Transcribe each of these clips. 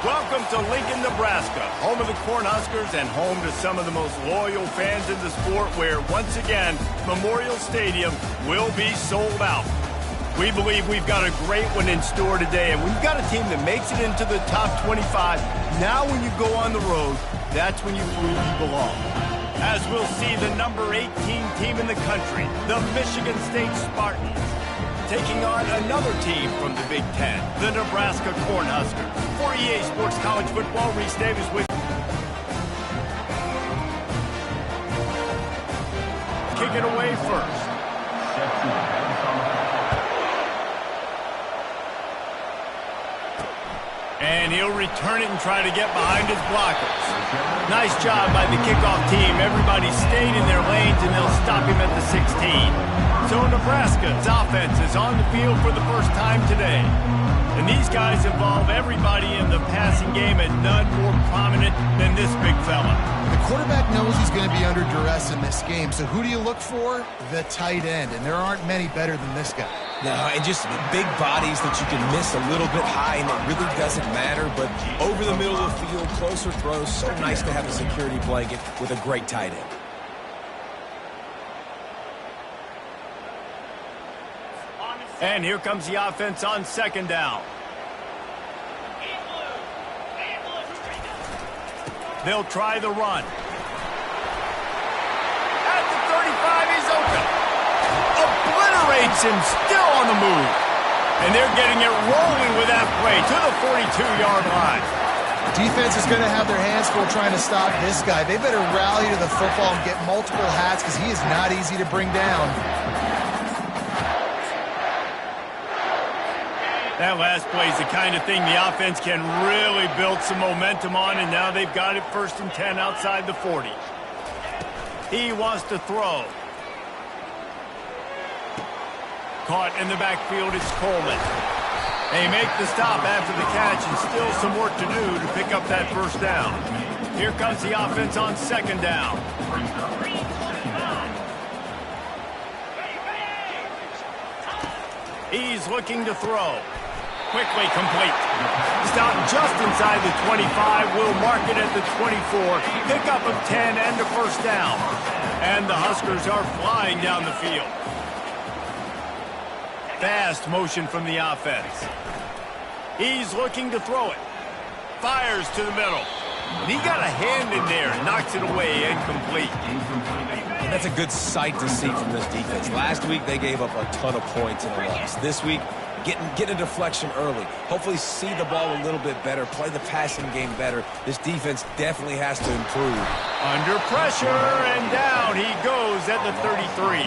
Welcome to Lincoln, Nebraska, home of the Cornhuskers and home to some of the most loyal fans in the sport where, once again, Memorial Stadium will be sold out. We believe we've got a great one in store today, and we've got a team that makes it into the top 25. Now when you go on the road, that's when you prove you belong. As we'll see the number 18 team in the country, the Michigan State Spartans, taking on another team from the Big Ten, the Nebraska Cornhuskers. For EA Sports College Football, Reese Davis with kick it away first. And he'll return it and try to get behind his blockers. Nice job by the kickoff team. Everybody stayed in their lanes, and they'll stop him at the 16. So Nebraska's offense is on the field for the first time today. And these guys involve everybody in the passing game, and none more prominent than this big fella. The quarterback knows he's going to be under duress in this game, so who do you look for? The tight end, and there aren't many better than this guy. No, and just big bodies that you can miss a little bit high, and it really doesn't matter, but over the middle of the field, closer throws, so nice to have a security blanket with a great tight end. And here comes the offense on second down. They'll try the run. At the 35, he's open. Obliterates him, still on the move. And they're getting it rolling with that play to the 42-yard line. Defense is going to have their hands full trying to stop this guy. They better rally to the football and get multiple hats because he is not easy to bring down. That last play is the kind of thing the offense can really build some momentum on, and now they've got it 1st and 10 outside the 40. He wants to throw. Caught in the backfield, it's Coleman. They make the stop after the catch, and still some work to do to pick up that first down. Here comes the offense on second down. He's looking to throw. Quickly complete. Stop just inside the 25. We'll mark it at the 24. Pickup of 10 and a first down. And the Huskers are flying down the field. Fast motion from the offense. He's looking to throw it. Fires to the middle. And he got a hand in there and knocks it away incomplete. And that's a good sight to see from this defense. Last week, they gave up a ton of points in a loss. This week, get a deflection early. Hopefully see the ball a little bit better, play the passing game better. This defense definitely has to improve. Under pressure, and down he goes at the 33.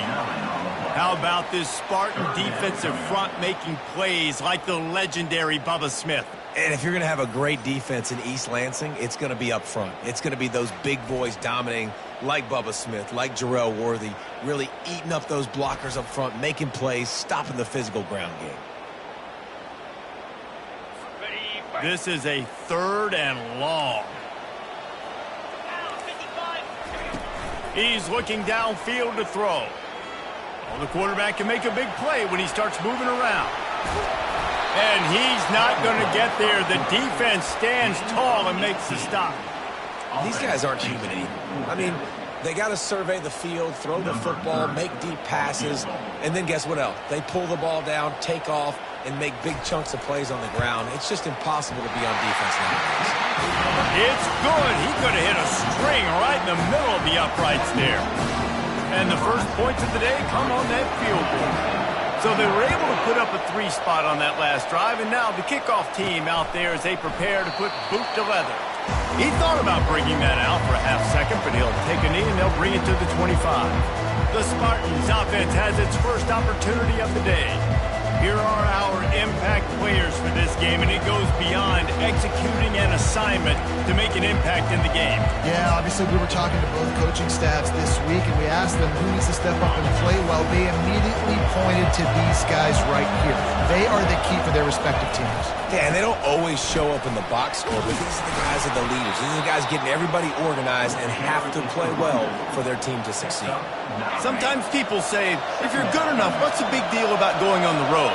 How about this Spartan defensive front making plays like the legendary Bubba Smith? And if you're going to have a great defense in East Lansing, it's going to be up front. It's going to be those big boys dominating like Bubba Smith, like Jarrell Worthy, really eating up those blockers up front, making plays, stopping the physical ground game. This is a 3rd and long. He's looking downfield to throw. Well, the quarterback can make a big play when he starts moving around. And he's not going to get there. The defense stands tall and makes the stop. These guys aren't human anymore. I mean, they got to survey the field, throw the football, make deep passes, and then guess what else? They pull the ball down, take off, and make big chunks of plays on the ground. It's just impossible to be on defense nowadays. It's good. He could have hit a string right in the middle of the uprights there. And the first points of the day come on that field goal. So they were able to put up a 3 spot on that last drive, and now the kickoff team out there as they prepare to put boot to leather. He thought about bringing that out for a half second, but he'll take a knee and they'll bring it to the 25. The Spartans offense has its first opportunity of the day. Here are our impact players for this game, and it goes beyond executing an assignment to make an impact in the game. Yeah, obviously we were talking to both coaching staffs this week, and we asked them who needs to step up and play well. They immediately pointed to these guys right here. They are the key for their respective teams. Yeah, and they don't always show up in the box score, but these are the guys that are the leaders. These are the guys getting everybody organized and have to play well for their team to succeed. Sometimes people say, if you're good enough, what's the big deal about going on the road?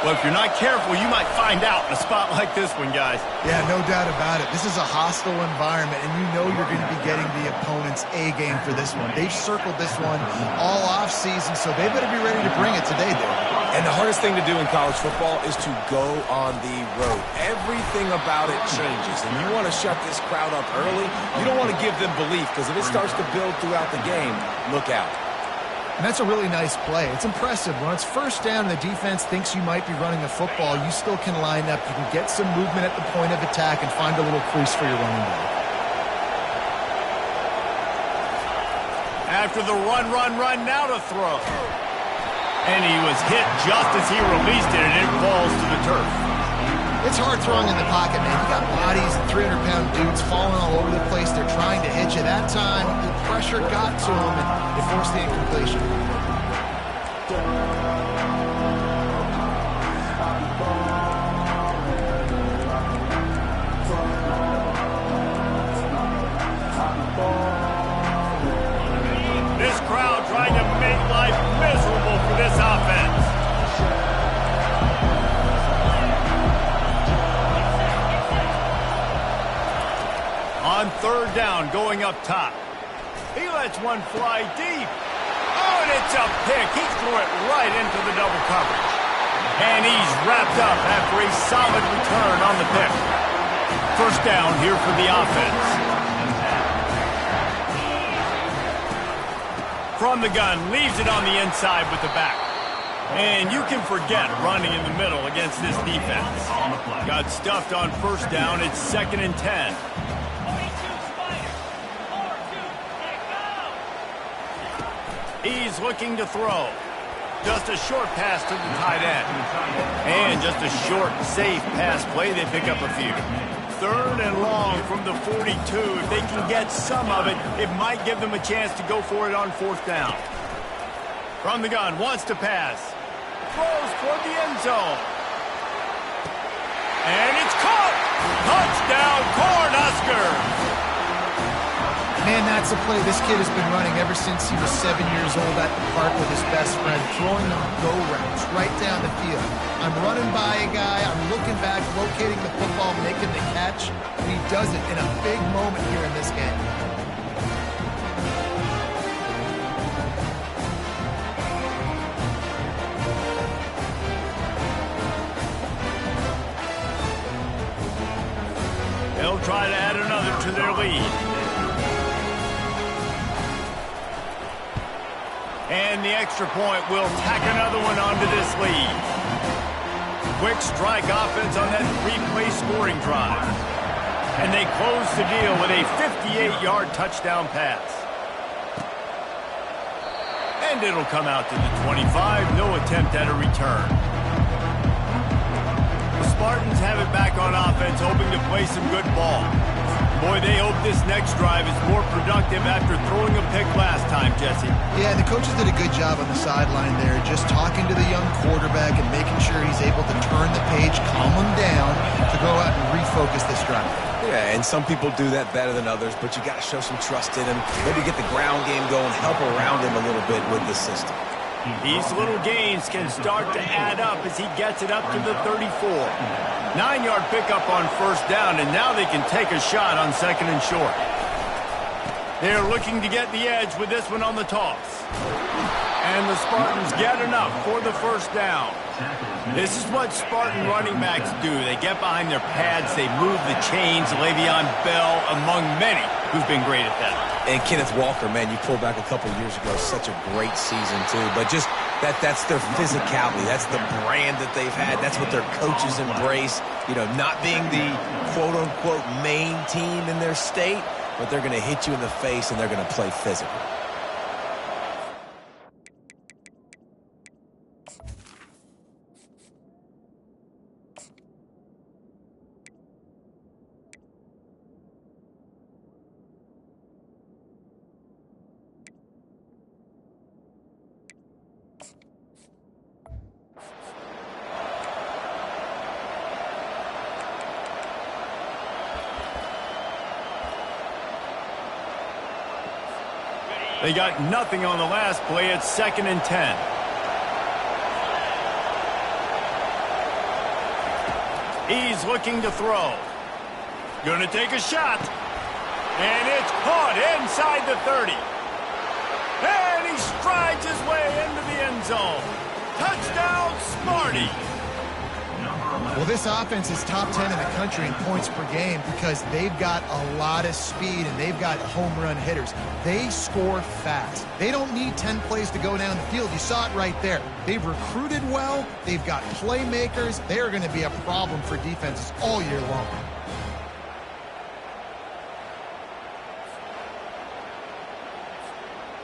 Well, if you're not careful, you might find out in a spot like this one, guys. Yeah, no doubt about it. This is a hostile environment, and you know you're going to be getting the opponent's A game for this one. They've circled this one all off season, so they better be ready to bring it today, dude. And the hardest thing to do in college football is to go on the road. Everything about it changes, and you want to shut this crowd up early. You don't want to give them belief, because if it starts to build throughout the game, look out. And that's a really nice play. It's impressive. When it's first down and the defense thinks you might be running a football, you still can line up. You can get some movement at the point of attack and find a little crease for your running back. After the run, now to throw. And he was hit just as he released it, and it falls to the turf. It's hard throwing in the pocket, man. You got bodies and 300-pound dudes falling all over the place. They're trying to hit you. That time, the pressure got to him, and it forced the incompletion. This crowd trying to make life miserable for this offense. On third down, going up top. He lets one fly deep. Oh, and it's a pick. He threw it right into the double coverage. And he's wrapped up after a solid return on the pick. First down here for the offense. From the gun, leaves it on the inside with the back. And you can forget running in the middle against this defense. Got stuffed on first down. It's 2nd and 10. He's looking to throw. Just a short pass to the tight end. And just a short, safe pass play. They pick up a few. 3rd and long from the 42. If they can get some of it, it might give them a chance to go for it on 4th down. From the gun, wants to pass. Throws toward the end zone. And it's caught. Touchdown, Cornhuskers. Man, that's a play this kid has been running ever since he was 7 years old at the park with his best friend, throwing them go routes right down the field. I'm running by a guy, I'm looking back, locating the football, making the catch, and he does it in a big moment here in this game. They'll try to add another to their lead. And the extra point will tack another one onto this lead. Quick strike offense on that 3-play scoring drive. And they close the deal with a 58-yard touchdown pass. And it'll come out to the 25. No attempt at a return. The Spartans have it back on offense, hoping to play some good ball. Boy, they hope this next drive is more productive after throwing a pick last time, Jesse. Yeah, the coaches did a good job on the sideline there, just talking to the young quarterback and making sure he's able to turn the page, calm him down, to go out and refocus this drive. Yeah, and some people do that better than others, but you got to show some trust in him. Maybe get the ground game going, help around him a little bit with the system. These little gains can start to add up as he gets it up to the 34. 9-yard pickup on first down, and now they can take a shot on 2nd and short. They're looking to get the edge with this one on the toss. And the Spartans get enough for the first down. This is what Spartan running backs do. They get behind their pads, they move the chains. Le'Veon Bell, among many, who's been great at that. And Kenneth Walker, man, you pulled back a couple years ago, such a great season too. But just that's their physicality. That's the brand that they've had. That's what their coaches embrace. You know, not being the quote-unquote main team in their state, but they're going to hit you in the face and they're going to play physical. They got nothing on the last play. It's 2nd and 10. He's looking to throw. Gonna take a shot. And it's caught inside the 30. And he strides his way into the end zone. Touchdown, Smarty. Well, this offense is top 10 in the country in points per game because they've got a lot of speed and they've got home run hitters. They score fast. They don't need 10 plays to go down the field. You saw it right there. They've recruited well. They've got playmakers. They are going to be a problem for defenses all year long.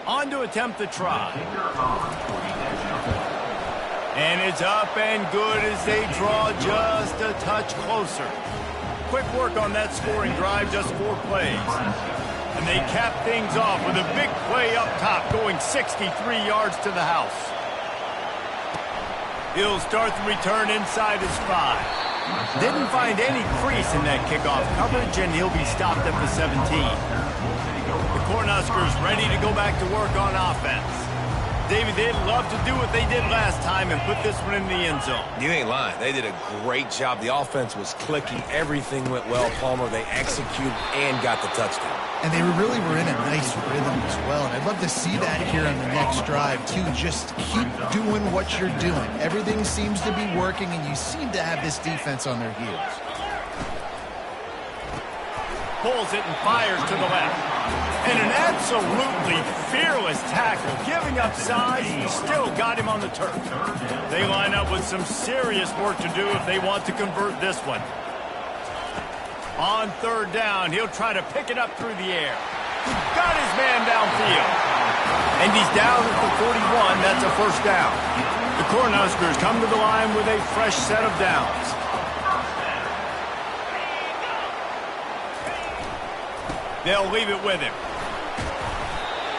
On to attempt the try. And it's up and good as they draw just a touch closer. Quick work on that scoring drive, just 4 plays. And they cap things off with a big play up top, going 63 yards to the house. He'll start the return inside his 5. Didn't find any crease in that kickoff coverage, and he'll be stopped at the 17. The Cornhuskers ready to go back to work on offense. David, they'd love to do what they did last time and put this one in the end zone. You ain't lying. They did a great job. The offense was clicking. Everything went well, Palmer. They executed and got the touchdown. And they really were in a nice rhythm as well. And I'd love to see that here on the next drive, too. Just keep doing what you're doing. Everything seems to be working, and you seem to have this defense on their heels. Pulls it and fires to the left. And an absolutely fearless tackle, giving up size, and still got him on the turf. They line up with some serious work to do if they want to convert this one. On 3rd down, he'll try to pick it up through the air. Got his man downfield. And he's down at the 41. That's a 1st down. The Cornhuskers come to the line with a fresh set of downs. They'll leave it with him.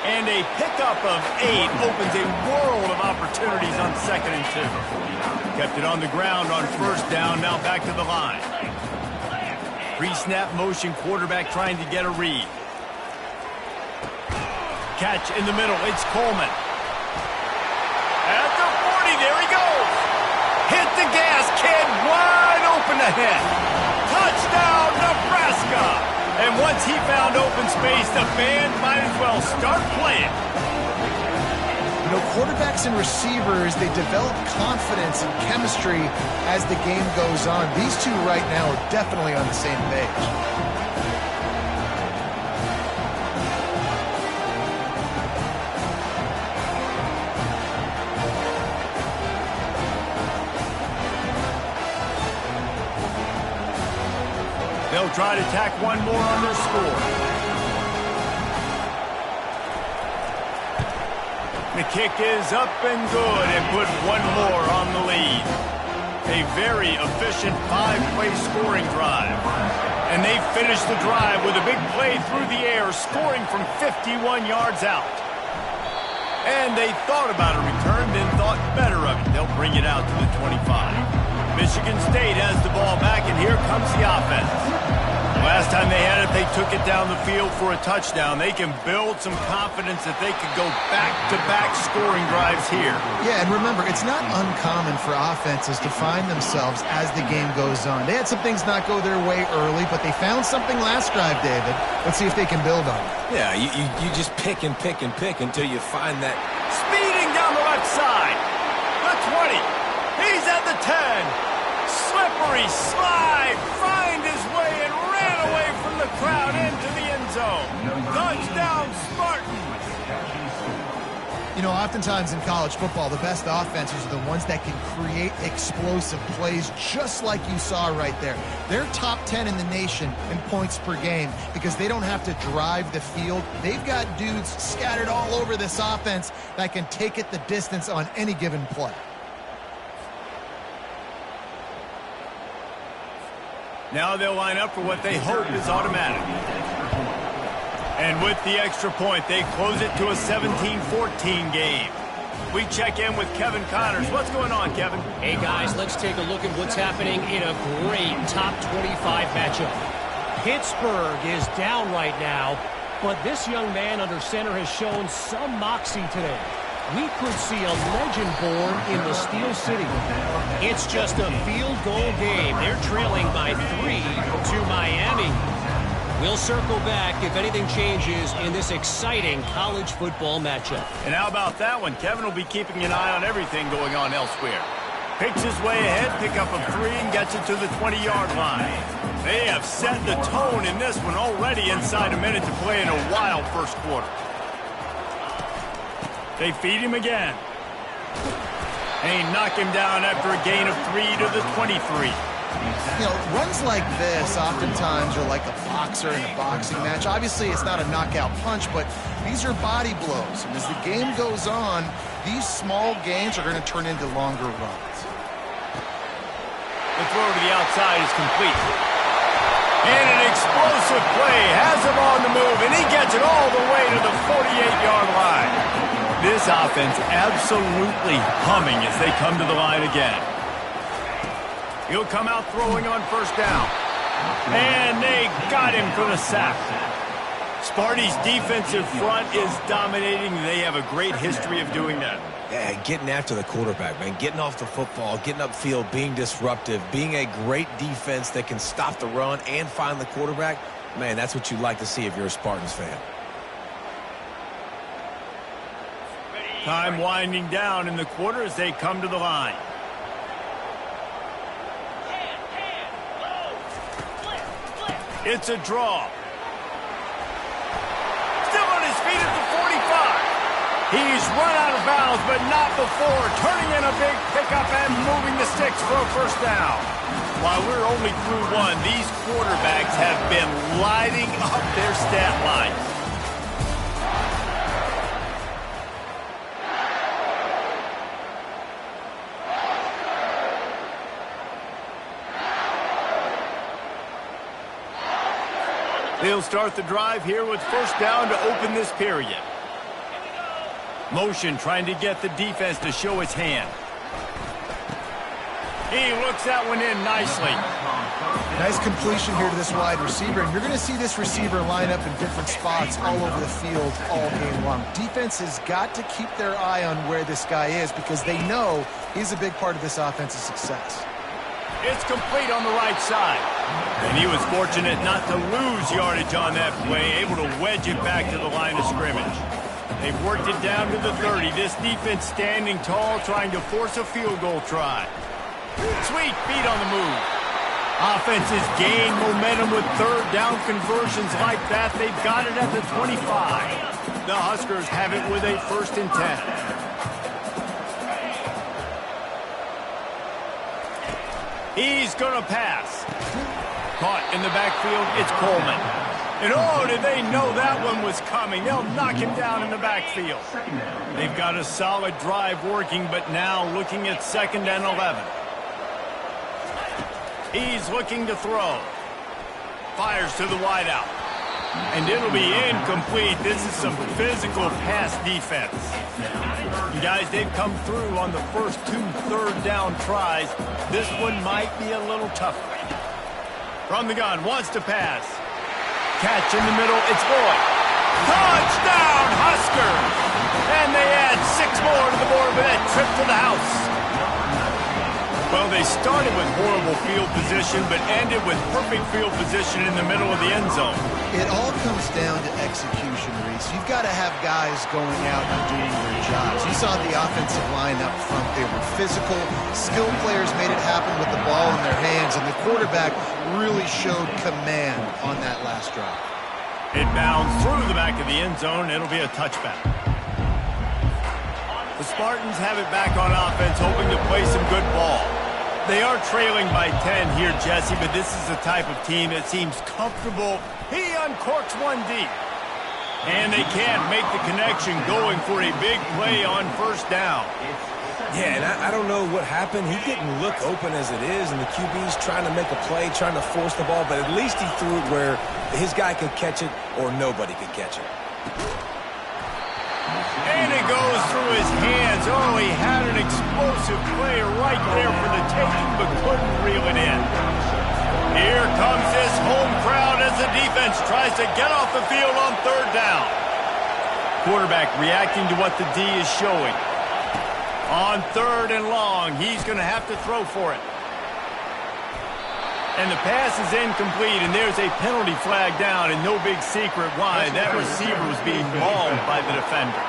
And a pickup of 8 opens a world of opportunities on 2nd and 2. Kept it on the ground on 1st down, now back to the line. Pre-snap motion, quarterback trying to get a read. Catch in the middle, it's Coleman. At the 40, there he goes. Hit the gas, kid, wide open ahead. Touchdown, Nebraska. And once he found open space, the band might as well start playing. You know, quarterbacks and receivers, they develop confidence and chemistry as the game goes on. These two right now are definitely on the same page. They'll try to tack one more on their score. The kick is up and good and put one more on the lead. A very efficient 5-play scoring drive. And they finish the drive with a big play through the air, scoring from 51 yards out. And they thought about a return, then thought better of it. They'll bring it out to the 25. Michigan State has the ball back, and here comes the offense. Last time they had it, they took it down the field for a touchdown. They can build some confidence that they could go back-to-back scoring drives here. Yeah, and remember, it's not uncommon for offenses to find themselves as the game goes on. They had some things not go their way early, but they found something last drive, David. Let's see if they can build on it. Yeah, you just pick and pick and pick until you find that. Speeding down the left side. The 20. He's at the 10. Slippery slide. Find his way and ran away from the crowd into the end zone. Touchdown, Spartans. You know, oftentimes in college football, the best offenses are the ones that can create explosive plays just like you saw right there. They're top 10 in the nation in points per game because they don't have to drive the field. They've got dudes scattered all over this offense that can take it the distance on any given play. Now they'll line up for what they hope is automatic. And with the extra point, they close it to a 17-14 game. We check in with Kevin Connors. What's going on, Kevin? Hey, guys, let's take a look at what's happening in a great top 25 matchup. Pittsburgh is down right now, but this young man under center has shown some moxie today. we could see a legend born in the Steel City. It's just a field goal game. They're trailing by 3 to Miami. We'll circle back if anything changes in this exciting college football matchup. And how about that one? Kevin will be keeping an eye on everything going on elsewhere. Picks his way ahead, pick up a 3, and gets it to the 20-yard line. They have set the tone in this one already inside a minute to play in a wild first quarter. They feed him again. And he knock him down after a gain of 3 to the 23. You know, runs like this oftentimes are like a boxer in a boxing match. Obviously, it's not a knockout punch, but these are body blows. And as the game goes on, these small gains are going to turn into longer runs. The throw to the outside is complete. And an explosive play has him on the move, and he gets it all the way to the 48-yard line. This offense absolutely humming as they come to the line again. He'll come out throwing on first down. And they got him for the sack. Sparty's defensive front is dominating. They have a great history of doing that. Yeah, getting after the quarterback, man. Getting off the football, getting upfield, being disruptive, being a great defense that can stop the run and find the quarterback. Man, that's what you like to see if you're a Spartans fan. Time winding down in the quarter as they come to the line. It's a draw. Still on his feet at the 45. He's run out of bounds, but not before turning in a big pickup and moving the sticks for a first down. While we're only through one, these quarterbacks have been lighting up their stat lines. They'll start the drive here with first down to open this period. Motion trying to get the defense to show its hand. He looks that one in nicely. Nice completion here to this wide receiver, and you're going to see this receiver line up in different spots all over the field all game long. Defense has got to keep their eye on where this guy is because they know he's a big part of this offense's success. It's complete on the right side. And he was fortunate not to lose yardage on that play, able to wedge it back to the line of scrimmage. They've worked it down to the 30. This defense standing tall, trying to force a field goal try. Sweet feet on the move. Offenses gain momentum with third down conversions like that. They've got it at the 25. The Huskers have it with a 1st and 10. He's going to pass. Caught in the backfield, it's Coleman. And oh, did they know that one was coming? They'll knock him down in the backfield. They've got a solid drive working, but now looking at 2nd and 11. He's looking to throw. Fires to the wideout. And it'll be incomplete. This is some physical pass defense. You guys, they've come through on the first 2 third-down tries. This one might be a little tougher. From the gun, wants to pass. Catch in the middle, it's Boyd. Touchdown, Huskers! And they add 6 more to the board with that trip to the house. Well, they started with horrible field position, but ended with perfect field position in the middle of the end zone. It all comes down to execution, Reese. You've got to have guys going out and doing their jobs. You saw the offensive line up front. They were physical. Skilled players made it happen with the ball in their hands, and the quarterback really showed command on that last drive. It bounds through the back of the end zone. It'll be a touchback. The Spartans have it back on offense, hoping to play some good ball. They are trailing by 10 here, Jesse, but this is the type of team that seems comfortable. He uncorks one deep. And they can't make the connection going for a big play on first down. Yeah, and I don't know what happened. He didn't look open as it is, and the QB's trying to make a play, trying to force the ball, but at least he threw it where his guy could catch it or nobody could catch it. And it goes through his hands. Oh, he had an explosive play right there for the taking, but couldn't reel it in. Here comes this home crowd as the defense tries to get off the field on third down. quarterback reacting to what the D is showing. On 3rd and long, he's going to have to throw for it. And the pass is incomplete, and there's a penalty flag down, and no big secret why. That receiver was being mauled by the defender.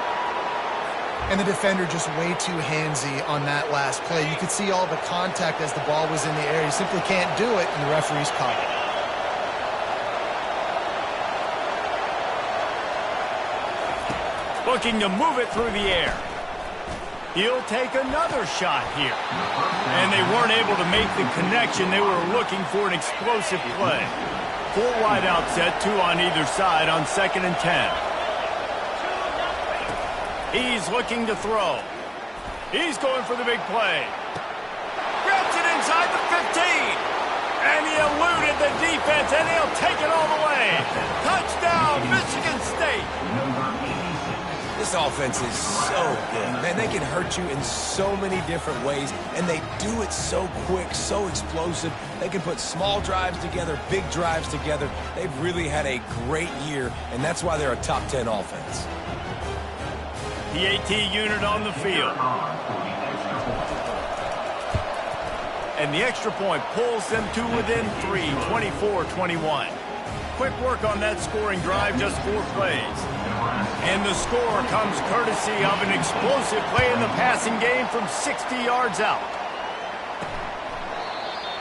And the defender just way too handsy on that last play. You could see all the contact as the ball was in the air. You simply can't do it, and the referee's caught it. Looking to move it through the air. He'll take another shot here. And they weren't able to make the connection. They were looking for an explosive play. 4 wide out set, 2 on either side on 2nd and 10. He's looking to throw. He's going for the big play. Grabs it inside the 15. And he eluded the defense, and he'll take it all the way. Touchdown, Michigan State. This offense is so good. Man, they can hurt you in so many different ways, and they do it so quick, so explosive. They can put small drives together, big drives together. They've really had a great year, and that's why they're a top 10 offense. The AT unit on the field. And the extra point pulls them to within 3, 24-21. Quick work on that scoring drive, just 4 plays. And the score comes courtesy of an explosive play in the passing game from 60 yards out.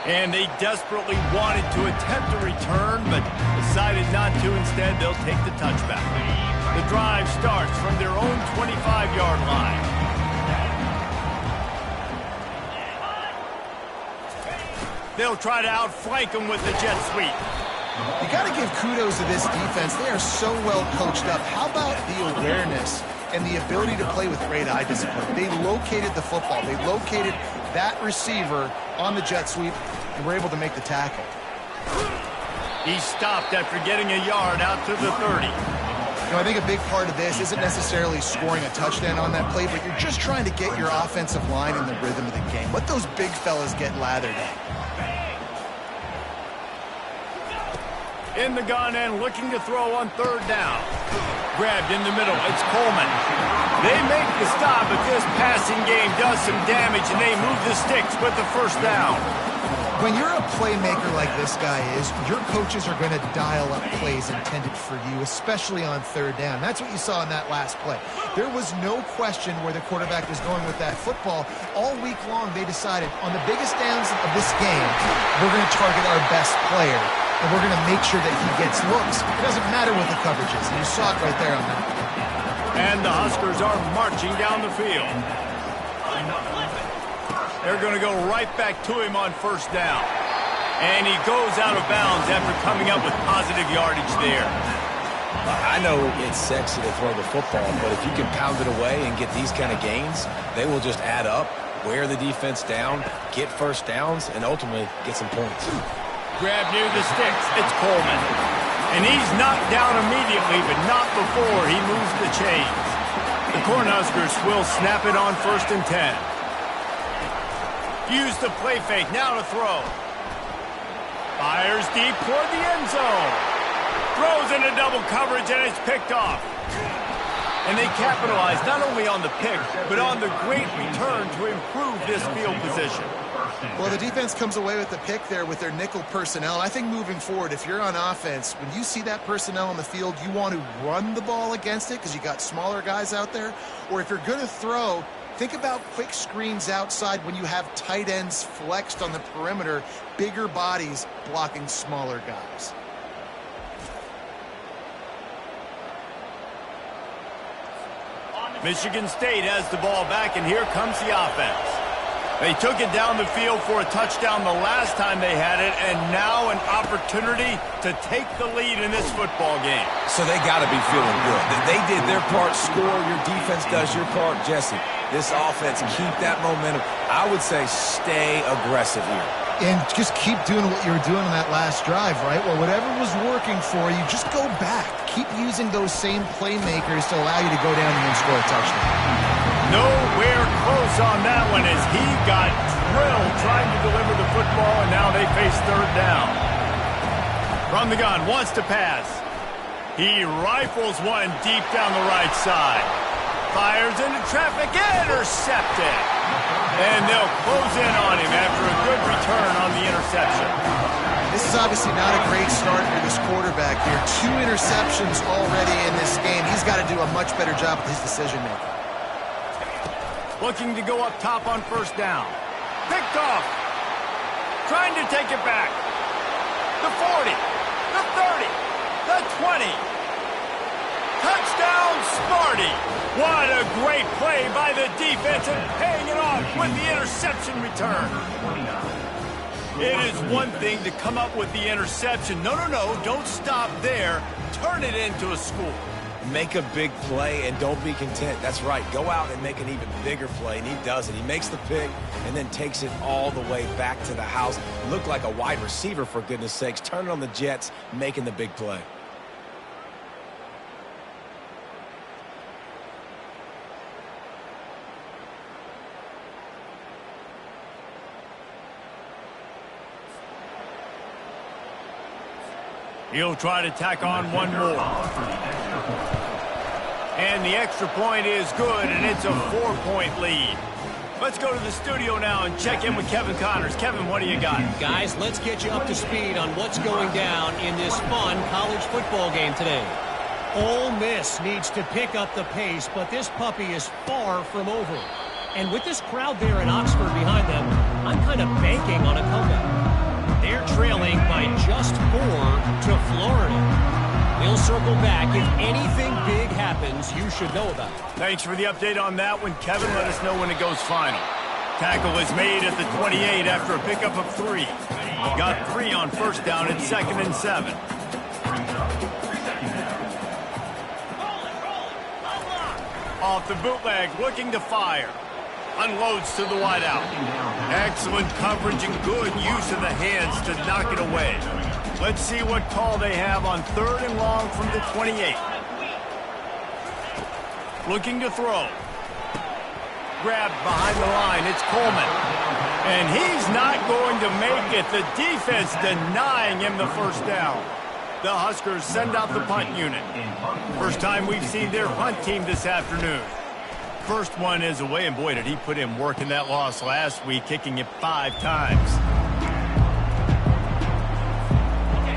And they desperately wanted to attempt a return, but decided not to. Instead, they'll take the touchback. The drive starts from their own 25-yard line. They'll try to outflank them with the jet sweep. You got to give kudos to this defense. They are so well coached up. How about the awareness and the ability to play with great eye discipline? They located the football. They located that receiver on the jet sweep and were able to make the tackle. He stopped after getting a yard out to the 30. You know, I think a big part of this isn't necessarily scoring a touchdown on that play, but you're just trying to get your offensive line in the rhythm of the game. Let those big fellas get lathered in. In the gun and looking to throw on 3rd down. Grabbed in the middle. It's Coleman. They make the stop, but this passing game does some damage, and they move the sticks with the 1st down. When you're a playmaker like this guy is, your coaches are going to dial up plays intended for you, especially on 3rd down. That's what you saw in that last play. There was no question where the quarterback was going with that football. All week long, they decided on the biggest downs of this game, we're going to target our best player. And we're going to make sure that he gets looks. It doesn't matter what the coverage is. And you saw it right there on that. And the Huskers are marching down the field. They're going to go right back to him on 1st down. And he goes out of bounds after coming up with positive yardage there. I know it's sexy to throw the football, but if you can pound it away and get these kind of gains, they will just add up, wear the defense down, get 1st downs, and ultimately get some points. Grab near the sticks. It's Coleman. And he's knocked down immediately, but not before he moves the chains. The Cornhuskers will snap it on 1st and 10. Use the play fake. Now to throw. Fires deep toward the end zone. Throws into double coverage, and it's picked off. And they capitalize not only on the pick, but on the great return to improve this field position. Well, the defense comes away with the pick there with their nickel personnel. I think moving forward, if you're on offense, when you see that personnel on the field, you want to run the ball against it because you got smaller guys out there. Or if you're going to throw, think about quick screens outside when you have tight ends flexed on the perimeter, bigger bodies blocking smaller guys. Michigan State has the ball back, and here comes the offense. They took it down the field for a touchdown the last time they had it, and now an opportunity to take the lead in this football game. So they got to be feeling good. They did their part, score, your defense does your part. Jesse, this offense, keep that momentum. I would say stay aggressive here. And just keep doing what you were doing on that last drive, right? Well, whatever was working for you, just go back. Keep using those same playmakers to allow you to go down and score a touchdown. Nowhere close on that one as he got drilled trying to deliver the football, and now they face 3rd down. From the gun, wants to pass. He rifles one deep down the right side. Fires into traffic, intercepted. And they'll close in on him after a good return on the interception. This is obviously not a great start for this quarterback here. 2 interceptions already in this game. He's got to do a much better job with his decision-making. Looking to go up top on first down. Picked off. Trying to take it back. The 40. The 30. The 20. Touchdown, Smarty. What a great play by the defense and paying it off with the interception return. It is one thing to come up with the interception. No, don't stop there. Turn it into a score. Make a big play and don't be content. That's right. Go out and make an even bigger play, and he does it. He makes the pick and then takes it all the way back to the house. Looked like a wide receiver, for goodness sakes. Turn it on the Jets, making the big play. He'll try to tack on one more. And the extra point is good, and it's a 4-point lead. Let's go to the studio now and check in with Kevin Connors. Kevin, what do you got? Guys, let's get you up to speed on what's going down in this fun college football game today. Ole Miss needs to pick up the pace, but this puppy is far from over. And with this crowd there in Oxford behind them, I'm kind of banking on a comeback. They're trailing by just 4 to Florida. We'll circle back. If anything big happens, you should know about it. Thanks for the update on that one, Kevin. Let us know when it goes final. Tackle is made at the 28 after a pickup of 3. Got 3 on first down at 2nd and 7. Off the bootleg, looking to fire. Unloads to the wideout. Excellent coverage and good use of the hands to knock it away. Let's see what call they have on 3rd and long from the 28. Looking to throw. Grabbed behind the line. It's Coleman. And he's not going to make it. The defense denying him the first down. The Huskers send out the punt unit. First time we've seen their punt team this afternoon. First one is away, and boy, did he put in work in that loss last week, kicking it 5 times.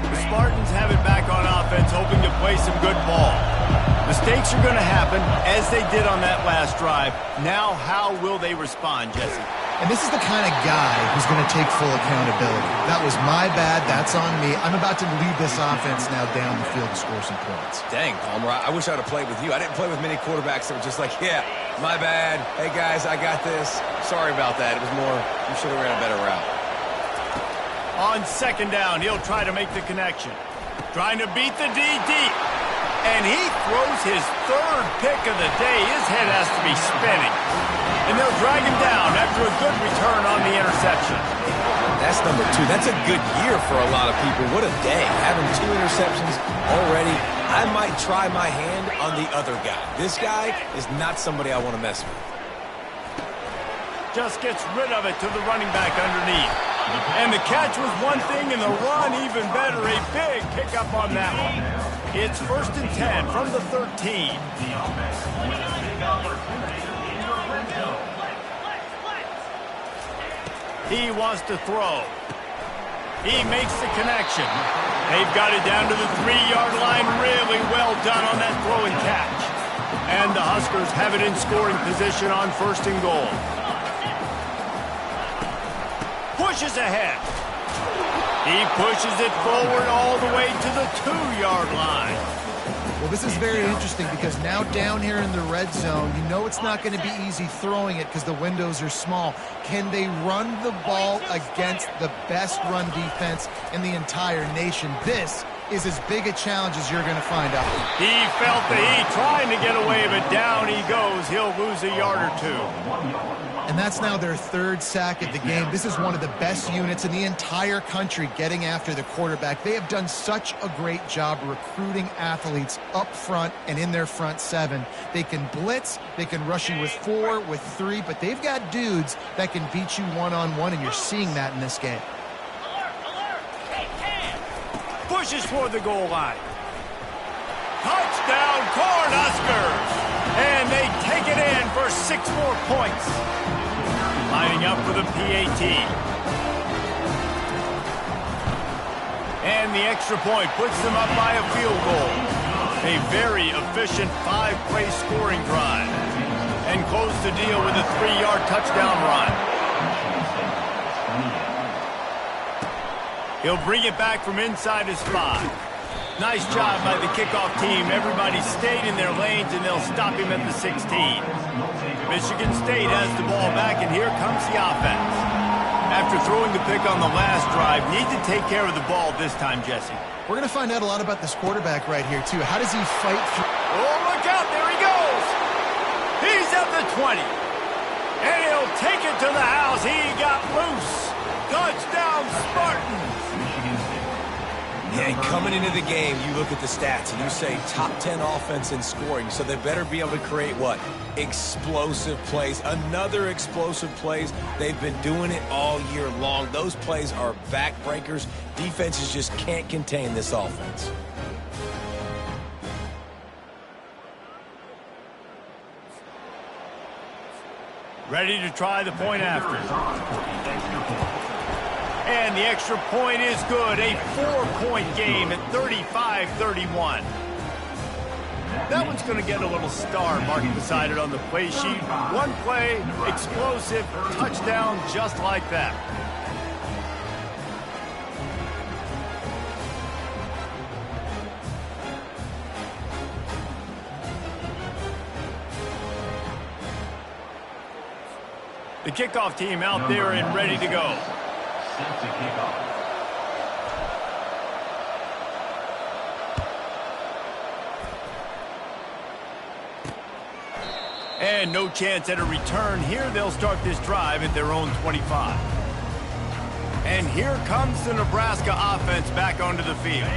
The Spartans have it back on offense, hoping to play some good ball. Mistakes are going to happen, as they did on that last drive. Now, how will they respond, Jesse? And this is the kind of guy who's going to take full accountability. That was my bad. That's on me. I'm about to lead this offense now down the field to score some points. Dang, Palmer, I wish I would have played with you. I didn't play with many quarterbacks that were just like, yeah, my bad. Hey, guys, I got this. Sorry about that. It was more, you should have ran a better route. On 2nd down, he'll try to make the connection. Trying to beat the D deep. And he throws his 3rd pick of the day. His head has to be spinning. And they'll drag him down after a good return on the interception. That's number 2. That's a good year for a lot of people. What a day. Having 2 interceptions already. I might try my hand on the other guy. This guy is not somebody I want to mess with. Just gets rid of it to the running back underneath. And the catch was one thing, and the run even better. A big pickup on that one. It's 1st and 10 from the 13. He wants to throw. He makes the connection. They've got it down to the 3-yard line. Really well done on that throw and catch. And the Huskers have it in scoring position on 1st and goal. Pushes ahead. He pushes it forward all the way to the 2-yard line. Well, this is very interesting because now down here in the red zone, you know it's not going to be easy throwing it because the windows are small. Can they run the ball against the best run defense in the entire nation? This is as big a challenge as you're going to find out. He felt the heat trying to get away, but down he goes. He'll lose a yard or 2. And that's now their 3rd sack of the game. This is one of the best units in the entire country getting after the quarterback. They have done such a great job recruiting athletes up front and in their front 7. They can blitz, they can rush you with 4, with 3, but they've got dudes that can beat you one-on-one, and you're seeing that in this game. Pushes toward the goal line. Touchdown, Cornhuskers! And they take it in for 6 more points. Lining up for the PAT. And the extra point puts them up by a field goal. A very efficient 5-play scoring drive. And close the deal with a 3-yard touchdown run. He'll bring it back from inside his 5. Nice job by the kickoff team. Everybody stayed in their lanes, and they'll stop him at the 16. Michigan State has the ball back, and here comes the offense. After throwing the pick on the last drive, need to take care of the ball this time, Jesse. We're going to find out a lot about this quarterback right here, too. How does he fight through? Oh, look out. There he goes. He's at the 20. And he'll take it to the house. He got loose. Touchdown, Spartans. Yeah, and coming into the game, you look at the stats and you say top 10 offense in scoring, so they better be able to create what? Explosive plays. Another explosive plays. They've been doing it all year long. Those plays are backbreakers. Defenses just can't contain this offense. Ready to try the point after. And the extra point is good. A 4-point game at 35-31. That one's going to get a little star marked beside it on the play sheet. One play, explosive, touchdown, just like that. The kickoff team out there and ready to go. And no chance at a return here. They'll start this drive at their own 25. And here comes the Nebraska offense back onto the field.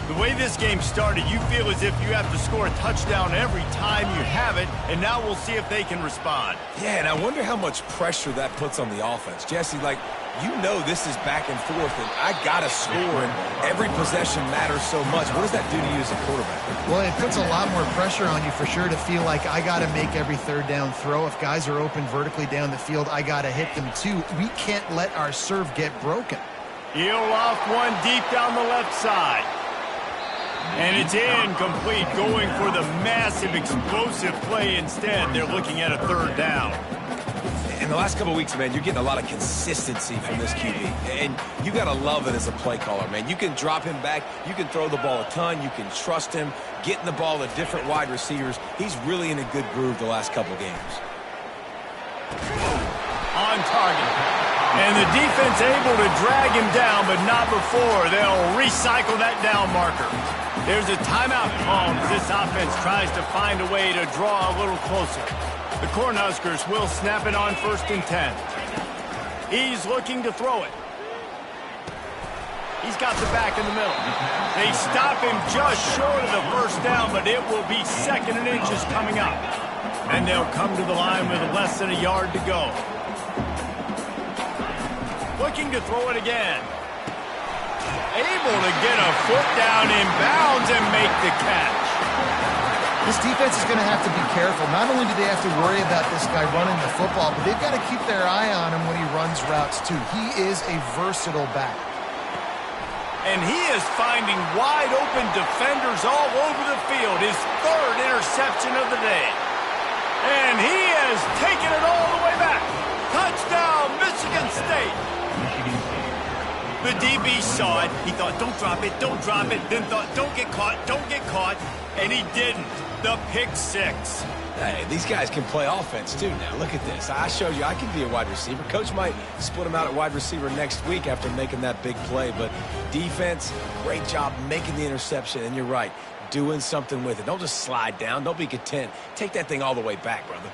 The way this game started, you feel as if you have to score a touchdown every time you have it, and now we'll see if they can respond. Yeah, and I wonder how much pressure that puts on the offense. Jesse, like, you know this is back and forth, and I got to score, and every possession matters so much. What does that do to you as a quarterback? Well, it puts a lot more pressure on you for sure to feel like I got to make every third down throw. If guys are open vertically down the field, I got to hit them too. We can't let our serve get broken. Heel off one deep down the left side. And it's incomplete, going for the massive explosive play instead. They're looking at a third down. In the last couple of weeks, man, you're getting a lot of consistency from this QB. And you got to love it as a play caller, man. You can drop him back. You can throw the ball a ton. You can trust him, getting the ball to different wide receivers. He's really in a good groove the last couple of games. On target. And the defense able to drag him down, but not before. They'll recycle that down marker. There's a timeout called as this offense tries to find a way to draw a little closer. The Cornhuskers will snap it on 1st and 10. He's looking to throw it. He's got the back in the middle. They stop him just short of the first down, but it will be 2nd and inches coming up. And they'll come to the line with less than a yard to go. Looking to throw it again. Able to get a foot down in bounds and make the catch. This defense is going to have to be careful. Not only do they have to worry about this guy running the football, but they've got to keep their eye on him when he runs routes too. He is a versatile back. And he is finding wide open defenders all over the field. His 3rd interception of the day. And he has taken it all the way back. Touchdown, Michigan State. The DB saw it. He thought, don't drop it, don't drop it. Then thought, don't get caught. And he didn't. The pick 6. Hey, these guys can play offense too now. Look at this. I showed you I can be a wide receiver. Coach might split him out at wide receiver next week after making that big play. But defense, great job making the interception. And you're right, doing something with it. Don't just slide down. Don't be content. Take that thing all the way back, brother.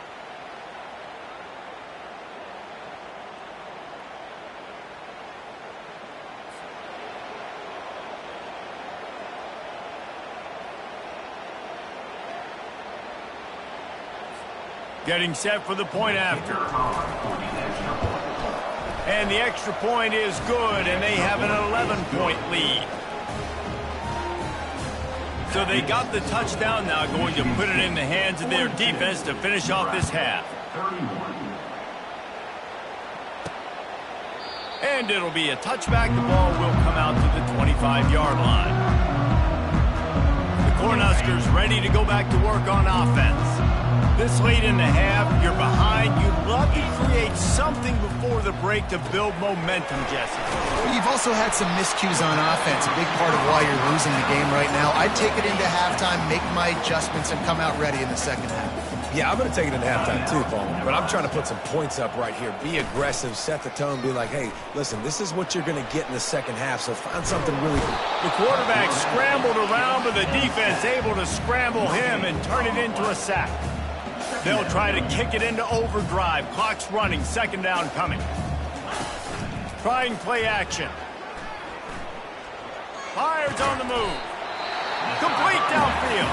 Getting set for the point after. And the extra point is good, and they have an 11-point lead. So they got the touchdown, now going to put it in the hands of their defense to finish off this half. And it'll be a touchback. The ball will come out to the 25-yard line. The Cornhuskers ready to go back to work on offense. This late in the half, you're behind. You'd love to create something before the break to build momentum, Jesse. Well, you've also had some miscues on offense, a big part of why you're losing the game right now. I'd take it into halftime, make my adjustments, and come out ready in the second half. Yeah, I'm going to take it into halftime too, Paul. But I'm trying to put some points up right here. Be aggressive, set the tone, be like, hey, listen, this is what you're going to get in the second half, so find something really good. The quarterback scrambled around, but the defense able to scramble him and turn it into a sack. They'll try to kick it into overdrive. Clock's running. Second down coming. Trying play action. Fires on the move. Complete downfield.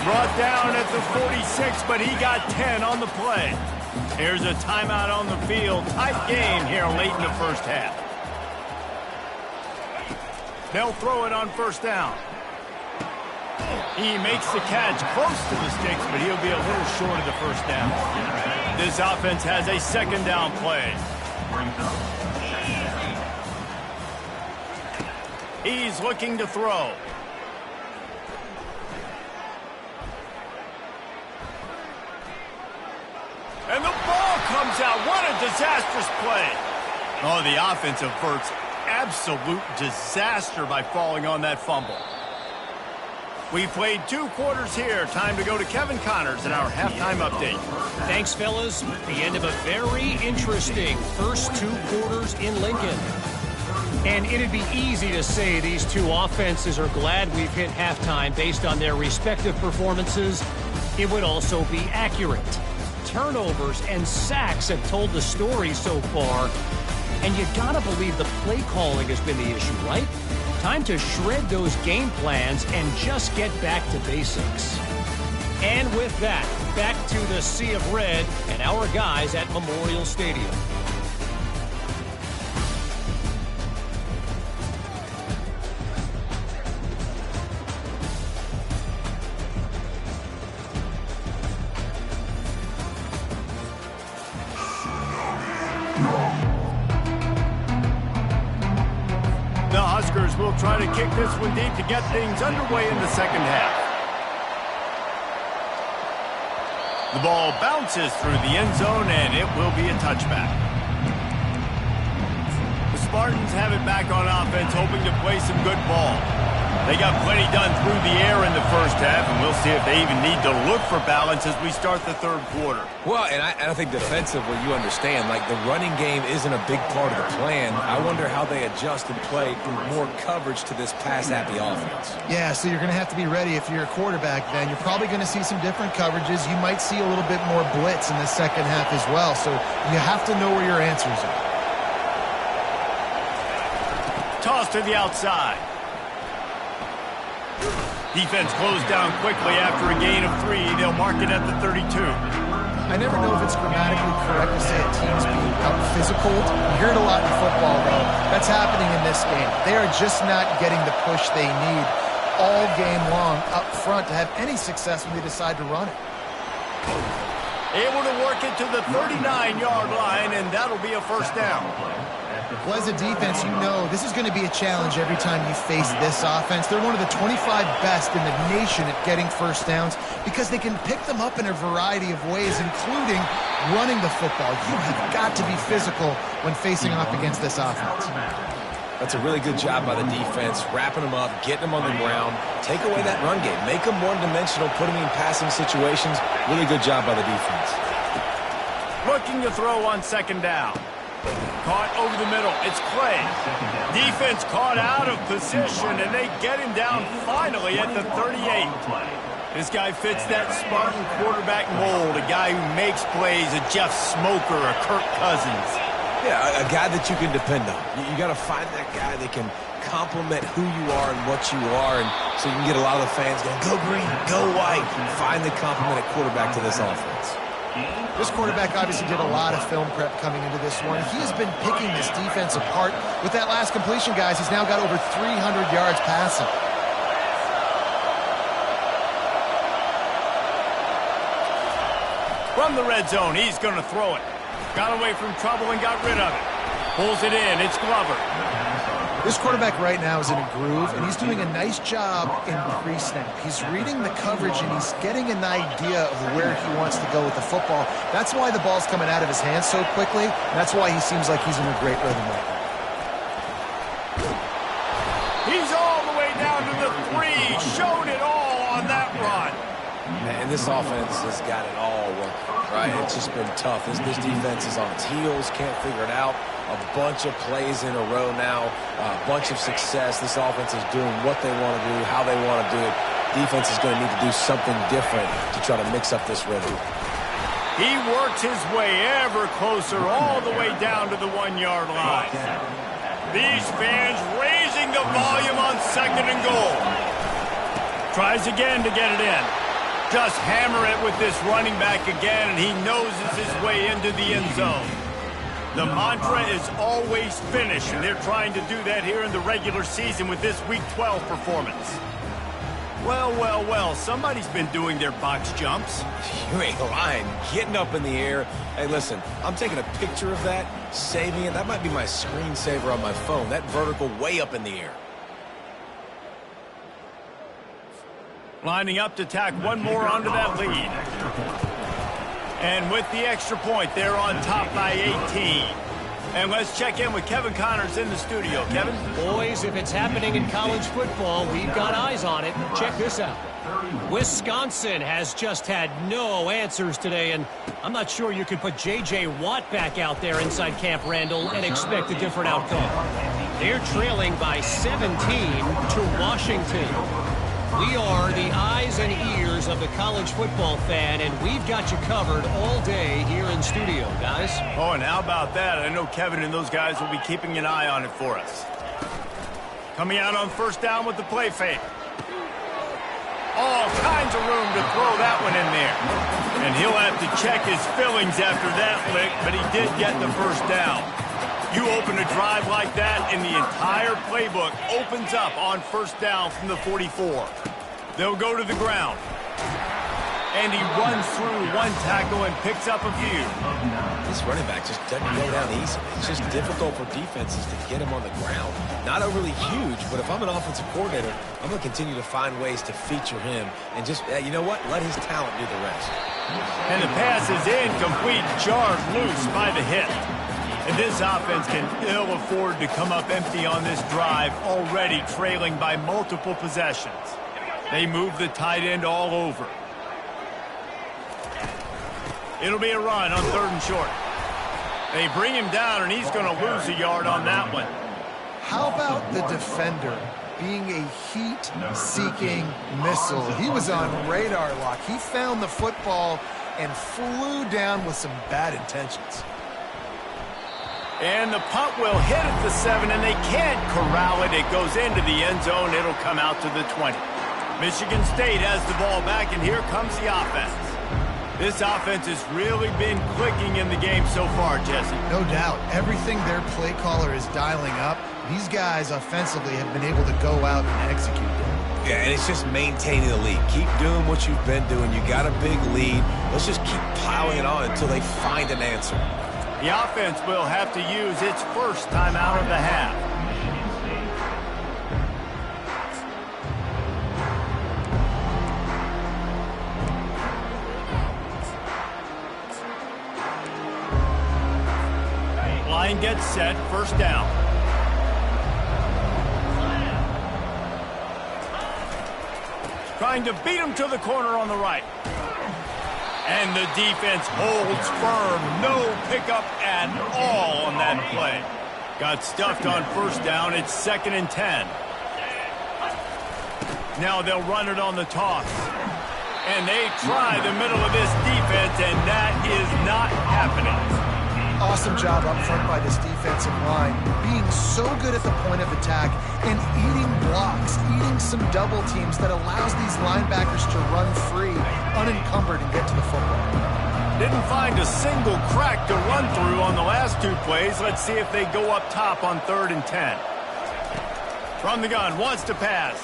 Brought down at the 46, but he got 10 on the play. Here's a timeout on the field. Tight game here late in the first half. They'll throw it on first down. He makes the catch close to the sticks, but he'll be a little short of the first down. This offense has a second down play. He's looking to throw. And the ball comes out. What a disastrous play. Oh, the offense averts absolute disaster by falling on that fumble. We played 2 quarters here. Time to go to Kevin Connors in our halftime update. Thanks, fellas. The end of a very interesting first 2 quarters in Lincoln. And it'd be easy to say these two offenses are glad we've hit halftime based on their respective performances. It would also be accurate. Turnovers and sacks have told the story so far. And you gotta believe the play calling has been the issue, right? Time to shred those game plans and just get back to basics. And with that, back to the Sea of Red and our guys at Memorial Stadium. The Huskers will try to kick this one deep to get things underway in the second half. The ball bounces through the end zone, and it will be a touchback. The Spartans have it back on offense, hoping to play some good ball. They got plenty done through the air in the first half, and we'll see if they even need to look for balance as we start the third quarter. Well, and I think defensively, you understand, like the running game isn't a big part of the plan. I wonder how they adjust and play more coverage to this pass-happy offense. Yeah, so you're going to have to be ready if you're a quarterback then. You're probably going to see some different coverages. You might see a little bit more blitz in the second half as well, so you have to know where your answers are. Toss to the outside. Defense closed down quickly after a gain of 3. They'll mark it at the 32. I never know if it's grammatically correct to say a team's being out physical. You hear it a lot in football, though. That's happening in this game. They are just not getting the push they need all game long up front to have any success when they decide to run it. Able to work it to the 39-yard line, and that'll be a first down. Well, as a defense, you know this is going to be a challenge every time you face this offense. They're one of the 25 best in the nation at getting first downs because they can pick them up in a variety of ways, including running the football. You have got to be physical when facing off against this offense. That's a really good job by the defense, wrapping them up, getting them on the ground, take away that run game, make them one-dimensional, put them in passing situations. Really good job by the defense. Looking to throw on second down. Caught over the middle. It's Clay. Defense caught out of position, and they get him down finally at the 38. This guy fits that Spartan quarterback mold, a guy who makes plays, a Jeff Smoker, a Kirk Cousins. Yeah, a guy that you can depend on. You got to find that guy that can complement who you are and what you are, and so you can get a lot of the fans going, go green, go white. Find the complement at quarterback to this offense. This quarterback obviously did a lot of film prep coming into this one. He has been picking this defense apart. With that last completion, guys, he's now got over 300 yards passing. From the red zone, he's going to throw it. Got away from trouble and got rid of it. Pulls it in. It's Glover. This quarterback right now is in a groove, and he's doing a nice job in pre-snap. He's reading the coverage, and he's getting an idea of where he wants to go with the football. That's why the ball's coming out of his hands so quickly. That's why he seems like he's in a great rhythm right now. He's all the way down to the 3. Showed it all on that run. Man, this offense has got it all working, right? It's just been tough. This defense is on its heels, can't figure it out. A bunch of plays in a row now, a bunch of success. This offense is doing what they want to do, how they want to do it. Defense is going to need to do something different to try to mix up this rhythm. He works his way ever closer all the way down to the 1-yard line. These fans raising the volume on 2nd and goal. Tries again to get it in. Just hammer it with this running back again, and he noses his way into the end zone. The mantra is always finish, and they're trying to do that here in the regular season with this Week 12 performance. Well, well, well, somebody's been doing their box jumps. You ain't lying. Getting up in the air. Hey, listen, I'm taking a picture of that, saving it. That might be my screensaver on my phone. That vertical way up in the air. Lining up to tack one more onto that lead. And with the extra point, they're on top by 18. And let's check in with Kevin Connors in the studio. Kevin? Boys, if it's happening in college football, we've got eyes on it. Check this out. Wisconsin has just had no answers today, and I'm not sure you can put J.J. Watt back out there inside Camp Randall and expect a different outcome. They're trailing by 17 to Washington. We are the eyes and ears of the college football fan, and we've got you covered all day here in studio, guys. Oh, and how about that? I know Kevin and those guys will be keeping an eye on it for us. Coming out on 1st down with the play fake. All kinds of room to throw that one in there. And he'll have to check his fillings after that lick, but he did get the 1st down. You open a drive like that, and the entire playbook opens up on 1st down from the 44. They'll go to the ground. And he runs through one tackle and picks up a few. This running back just doesn't go down easy. It's just difficult for defenses to get him on the ground. Not overly huge, but if I'm an offensive coordinator, I'm going to continue to find ways to feature him and just, you know what, let his talent do the rest. And the pass is incomplete, jarred loose by the hit. And this offense can ill afford to come up empty on this drive, already trailing by multiple possessions. They move the tight end all over. It'll be a run on 3rd and short. They bring him down, and he's going to lose a yard on that one. How about the defender being a heat-seeking missile? He was on radar lock. He found the football and flew down with some bad intentions. And the punt will hit at the 7, and they can't corral it. It goes into the end zone. It'll come out to the 20. Michigan State has the ball back, and here comes the offense. This offense has really been clicking in the game so far, Jesse. No doubt. Everything their play caller is dialing up, these guys offensively have been able to go out and execute them. Yeah, and it's just maintaining the lead. Keep doing what you've been doing. You got a big lead. Let's just keep piling it on until they find an answer. The offense will have to use its first timeout of the half. Line gets set, 1st down. Trying to beat him to the corner on the right. And the defense holds firm. No pickup at all on that play. Got stuffed on 1st down. It's 2nd and 10. Now they'll run it on the toss. And they try the middle of this defense, and that is not happening. Awesome job up front by this defensive line, being so good at the point of attack and eating blocks, eating some double teams that allows these linebackers to run free, unencumbered, and get to the football. Didn't find a single crack to run through on the last 2 plays. Let's see if they go up top on 3rd and 10. From the gun, wants to pass.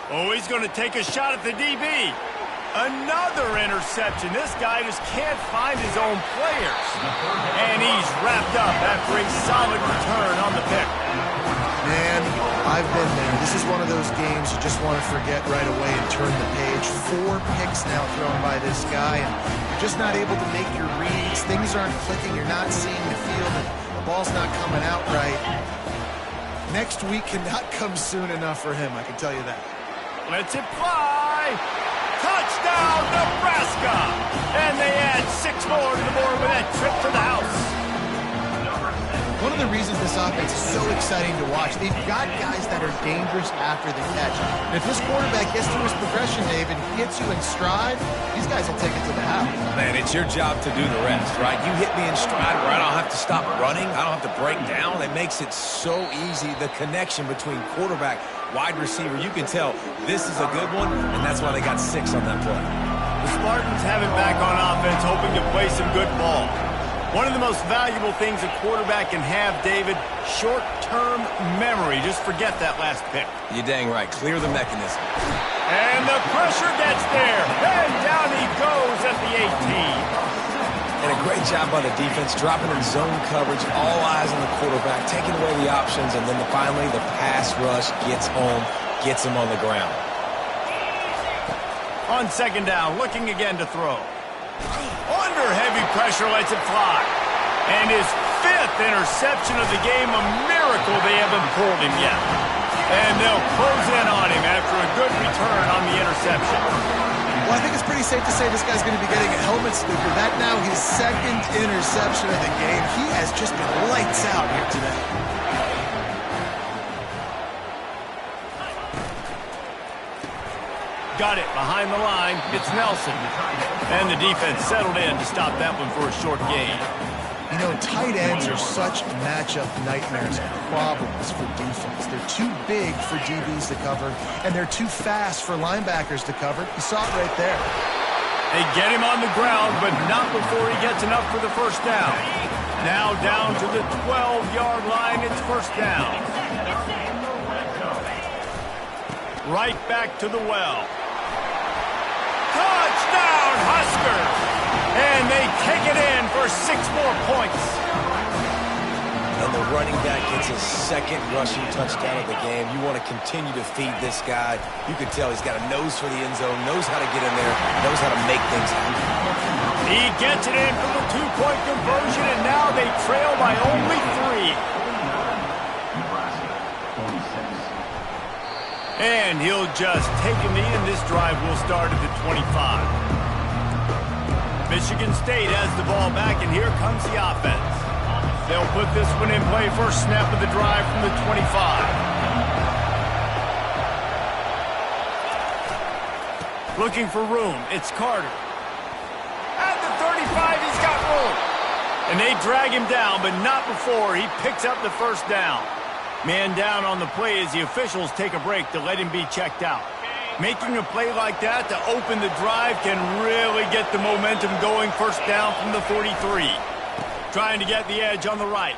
Oh, he's going to take a shot at the DB. Another interception. This guy just can't find his own players. And he's wrapped up after a solid return on the pick. Man, I've been there. This is one of those games you just want to forget right away and turn the page. 4 picks now thrown by this guy, and you're just not able to make your reads. Things aren't clicking. You're not seeing the field, and the ball's not coming out right. Next week cannot come soon enough for him, I can tell you that. Lets it fly. Touchdown, Nebraska! And they add 6 more to the board with that trip to the house. One of the reasons this offense is so exciting to watch, they've got guys that are dangerous after the catch. And if this quarterback gets through his progression, David, gets you in stride, these guys will take it to the house. Man, it's your job to do the rest, right? You hit me in stride where I don't have to stop running. I don't have to break down. It makes it so easy. The connection between quarterback, wide receiver, you can tell this is a good one, and that's why they got 6 on that play. The Spartans have him back on offense, hoping to play some good ball. One of the most valuable things a quarterback can have, David, short-term memory. Just forget that last pick. You're dang right. Clear the mechanism. And the pressure gets there. And down he goes at the 18. And a great job by the defense, dropping in zone coverage, all eyes on the quarterback, taking away the options, and then finally the pass rush gets home, gets him on the ground. On second down, looking again to throw. Under heavy pressure, lets it fly. And his 5th interception of the game, a miracle they haven't pulled him yet. And they'll close in on him after a good return on the interception. Well, I think it's pretty safe to say this guy's going to be getting a helmet sticker. That now his 2nd interception of the game. He has just been lights out here today. Got it behind the line. It's Nelson. And the defense settled in to stop that one for a short gain. You know, tight ends are such matchup nightmares and problems for defense. They're too big for DBs to cover, and they're too fast for linebackers to cover. You saw it right there. They get him on the ground, but not before he gets enough for the first down. Now down to the 12-yard line. It's first down. Right back to the well. Touchdown, Huskers! And they take it in for 6 more points. And the running back gets his 2nd rushing touchdown of the game. You want to continue to feed this guy. You can tell he's got a nose for the end zone, knows how to get in there, knows how to make things happen. He gets it in for the 2-point conversion, and now they trail by only 3. And he'll just take a knee, and this drive will start at the 25. Michigan State has the ball back, and here comes the offense. They'll put this one in play, first snap of the drive from the 25. Looking for room. It's Carter. At the 35, he's got room. And they drag him down, but not before he picks up the first down. Man down on the play as the officials take a break to let him be checked out. Making a play like that to open the drive can really get the momentum going. First down from the 43. Trying to get the edge on the right.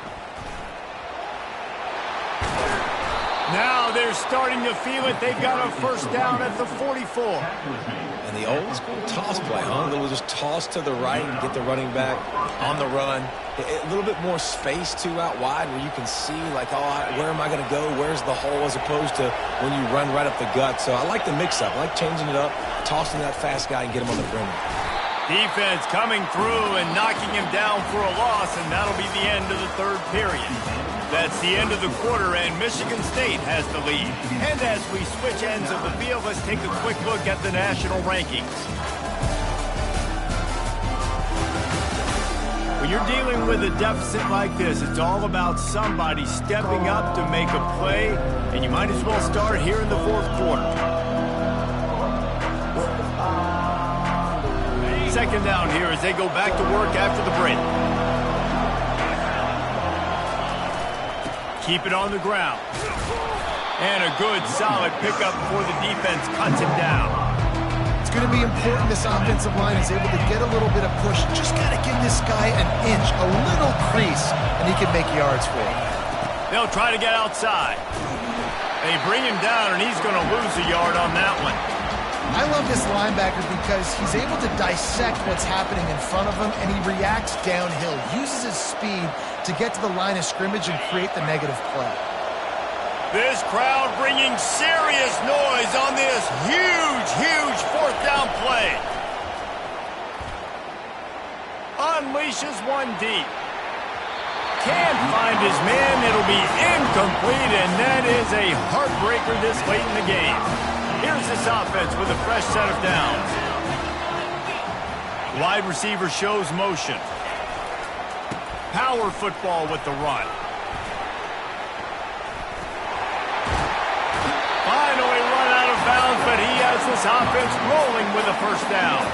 Now they're starting to feel it. They've got a first down at the 44. And the old school toss play, huh? A little just toss to the right and get the running back on the run. A little bit more space, too, out wide where you can see, like, oh, where am I going to go? Where's the hole, as opposed to when you run right up the gut. So I like the mix-up. I like changing it up, tossing that fast guy and get him on the perimeter. Defense coming through and knocking him down for a loss, and that'll be the end of the 3rd period. That's the end of the quarter, and Michigan State has the lead. And as we switch ends of the field, let's take a quick look at the national rankings. When you're dealing with a deficit like this, it's all about somebody stepping up to make a play, and you might as well start here in the 4th quarter. Second down here as they go back to work after the break. Keep it on the ground. And a good, solid pickup before the defense cuts him down. It's going to be important this offensive line is able to get a little bit of push. Just got to give this guy an inch, a little crease, and he can make yards for it. They'll try to get outside. They bring him down, and he's going to lose a yard on that one. I love this linebacker because he's able to dissect what's happening in front of him, and he reacts downhill, uses his speed to get to the line of scrimmage and create the negative play. This crowd bringing serious noise on this huge fourth down play. Unleashes one deep. Can't find his man. It'll be incomplete, and that is a heartbreaker this late in the game. Here's this offense with a fresh set of downs. Wide receiver shows motion. Power football with the run. Finally run out of bounds, but he has this offense rolling with a first down.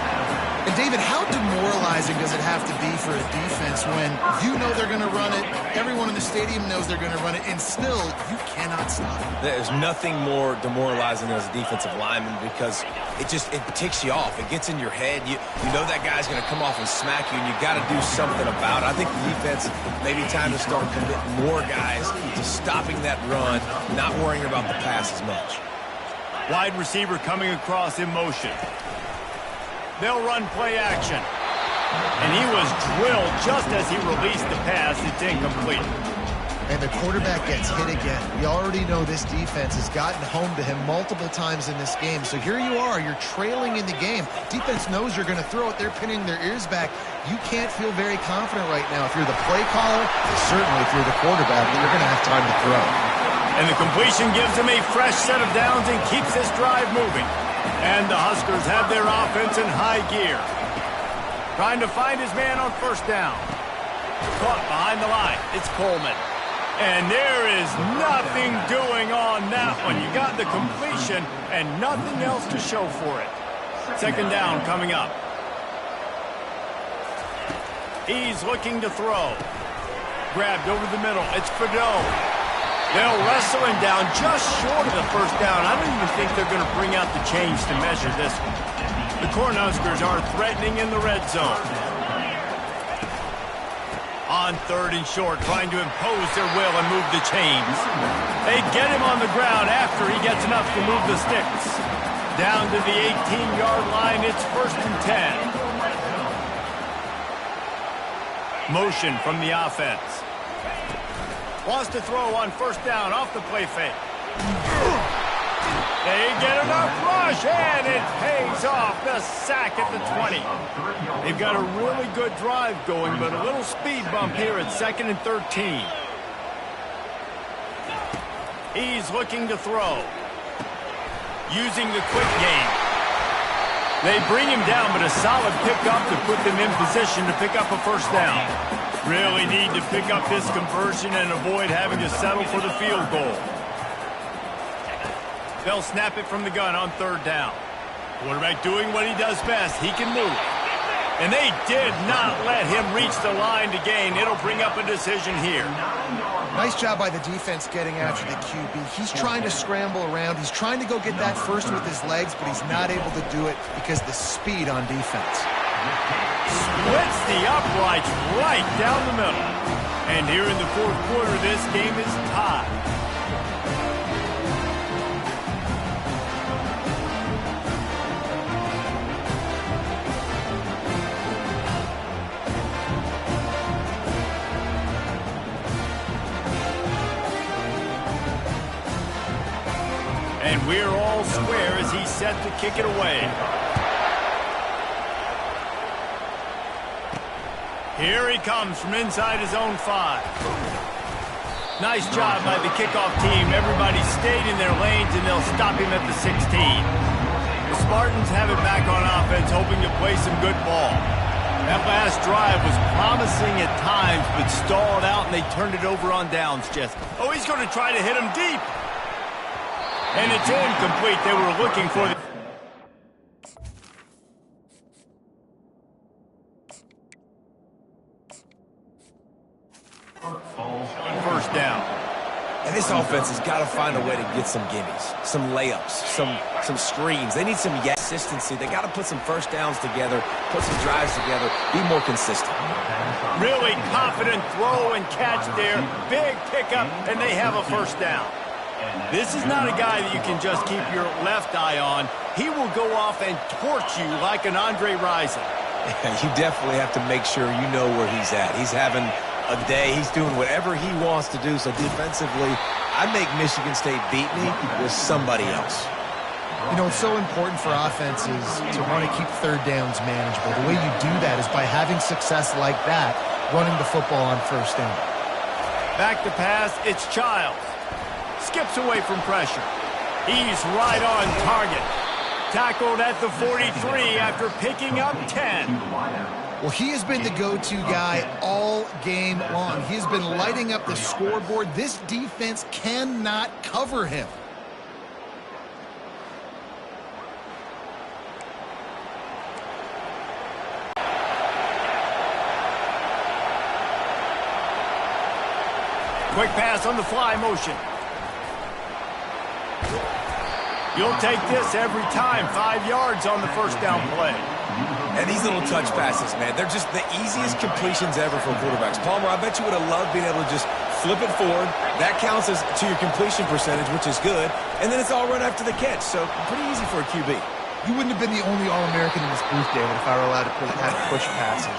And David, how demoralizing does it have to be for a defense when you know they're going to run it, everyone in the stadium knows they're going to run it, and still you cannot stop it? There's nothing more demoralizing as a defensive lineman because it ticks you off. It gets in your head. You know that guy's going to come off and smack you, and you got to do something about it. I think the defense maybe time to start committing more guys to stopping that run, not worrying about the pass as much. Wide receiver coming across in motion. They'll run play action. And he was drilled just as he released the pass. It's incomplete. And the quarterback gets hit again. We already know this defense has gotten home to him multiple times in this game. So here you are. You're trailing in the game. Defense knows you're going to throw it. They're pinning their ears back. You can't feel very confident right now. If you're the play caller, certainly if you're the quarterback, that you're going to have time to throw. And the completion gives him a fresh set of downs and keeps this drive moving. And the Huskers have their offense in high gear. Trying to find his man on first down. Caught behind the line. It's Coleman. And there is nothing doing on that one. You got the completion and nothing else to show for it. Second down coming up. He's looking to throw. Grabbed over the middle. It's Fedot. They'll wrestle him down just short of the first down. I don't even think they're going to bring out the chains to measure this one. The Cornhuskers are threatening in the red zone. On third and short, trying to impose their will and move the chains. They get him on the ground after he gets enough to move the sticks. Down to the 18-yard line, it's first and 10. Motion from the offense. Wants to throw on first down off the play fake. They get enough rush, and it pays off. The sack at the 20. They've got a really good drive going, but a little speed bump here at 2nd and 13. He's looking to throw. Using the quick game. They bring him down, but a solid pickup to put them in position to pick up a first down. Really need to pick up this conversion and avoid having to settle for the field goal. They'll snap it from the gun on third down. Quarterback doing what he does best. He can move. And they did not let him reach the line to gain. It'll bring up a decision here. Nice job by the defense getting after the QB. He's trying to scramble around. He's trying to go get that first with his legs, but he's not able to do it because of the speed on defense. Splits the uprights right down the middle. And here in the fourth quarter, this game is tied. And we're all square as he's set to kick it away. Here he comes from inside his own 5. Nice job by the kickoff team. Everybody stayed in their lanes, and they'll stop him at the 16. The Spartans have it back on offense, hoping to play some good ball. That last drive was promising at times, but stalled out, and they turned it over on downs, Jesse. Oh, he's going to try to hit him deep. And it's incomplete. They were looking for the... first down. And this offense has got to find a way to get some gimmies, some layups, some screens. They need some consistency. They got to put some first downs together, put some drives together, be more consistent. Really confident throw and catch there. Big pickup, and they have a first down. This is not a guy that you can just keep your left eye on. He will go off and torch you like an Andre Rison. Yeah, you definitely have to make sure you know where he's at. He's having a day. He's doing whatever he wants to do. So defensively, I make Michigan State beat me with somebody else. You know, it's so important for offenses to want to keep third downs manageable. The way you do that is by having success like that, running the football on first down. Back to pass, it's Childs. Skips away from pressure. He's right on target. Tackled at the 43 after picking up 10. Well, he has been the go-to guy all game long. He has been lighting up the scoreboard. This defense cannot cover him. Quick pass on the fly motion. You'll take this every time. 5 yards on the first down play. And these little touch passes, man, they're just the easiest completions ever for quarterbacks. Palmer, I bet you would have loved being able to just flip it forward. That counts as to your completion percentage, which is good. And then it's all run after the catch. So pretty easy for a QB. You wouldn't have been the only All-American in this booth, David, if I were allowed to have push passes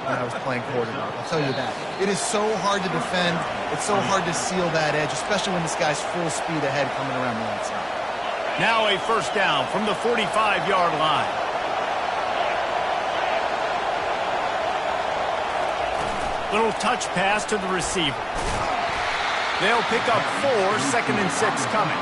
when I was playing quarterback. I'll tell you that. It is so hard to defend. It's so hard to seal that edge, especially when this guy's full speed ahead coming around the outside. Now a first down from the 45-yard line. Little touch pass to the receiver. They'll pick up 4, 2nd and 6 coming.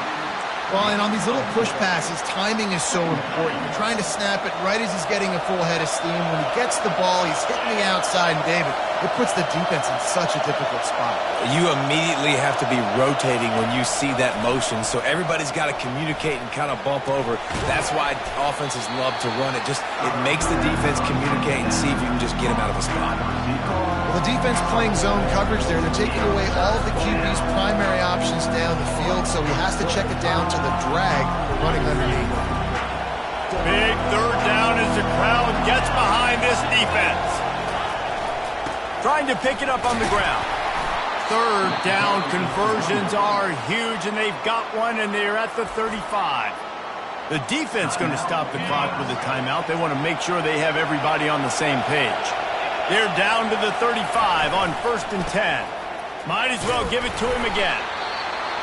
Well, and on these little push passes, timing is so important. You're trying to snap it right as he's getting a full head of steam. When he gets the ball, he's hitting the outside, and David, it puts the defense in such a difficult spot. You immediately have to be rotating when you see that motion, so everybody's got to communicate and kind of bump over. That's why offenses love to run it. It makes the defense communicate and see if you can just get him out of a spot. Well, the defense playing zone coverage there. They're taking away all of the QB's primary options down the field, so he has to check it down to the drag running underneath. Big third down as the crowd gets behind this defense. Trying to pick it up on the ground. Third down conversions are huge, and they've got one, and they're at the 35. The defense going to stop the clock with a timeout. They want to make sure they have everybody on the same page. They're down to the 35 on 1st and 10. Might as well give it to him again.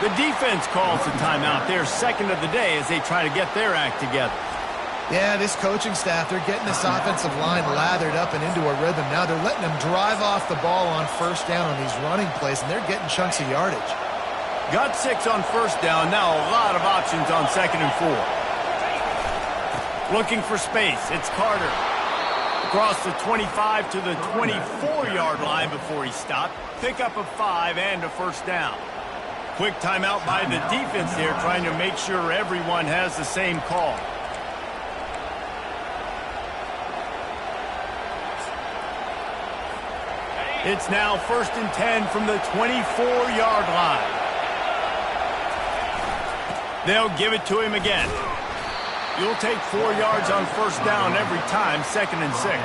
The defense calls the timeout. They're second of the day as they try to get their act together. Yeah, this coaching staff, they're getting this offensive line lathered up and into a rhythm. Now they're letting them drive off the ball on first down on these running plays, and they're getting chunks of yardage. Got 6 on first down. Now a lot of options on 2nd and 4. Looking for space. It's Carter. Across the 25 to the 24-yard line before he stopped. Pick up a 5 and a first down. Quick timeout by the defense there, trying to make sure everyone has the same call. It's now 1st and 10 from the 24-yard line. They'll give it to him again. You'll take 4 yards on first down every time, 2nd and 6.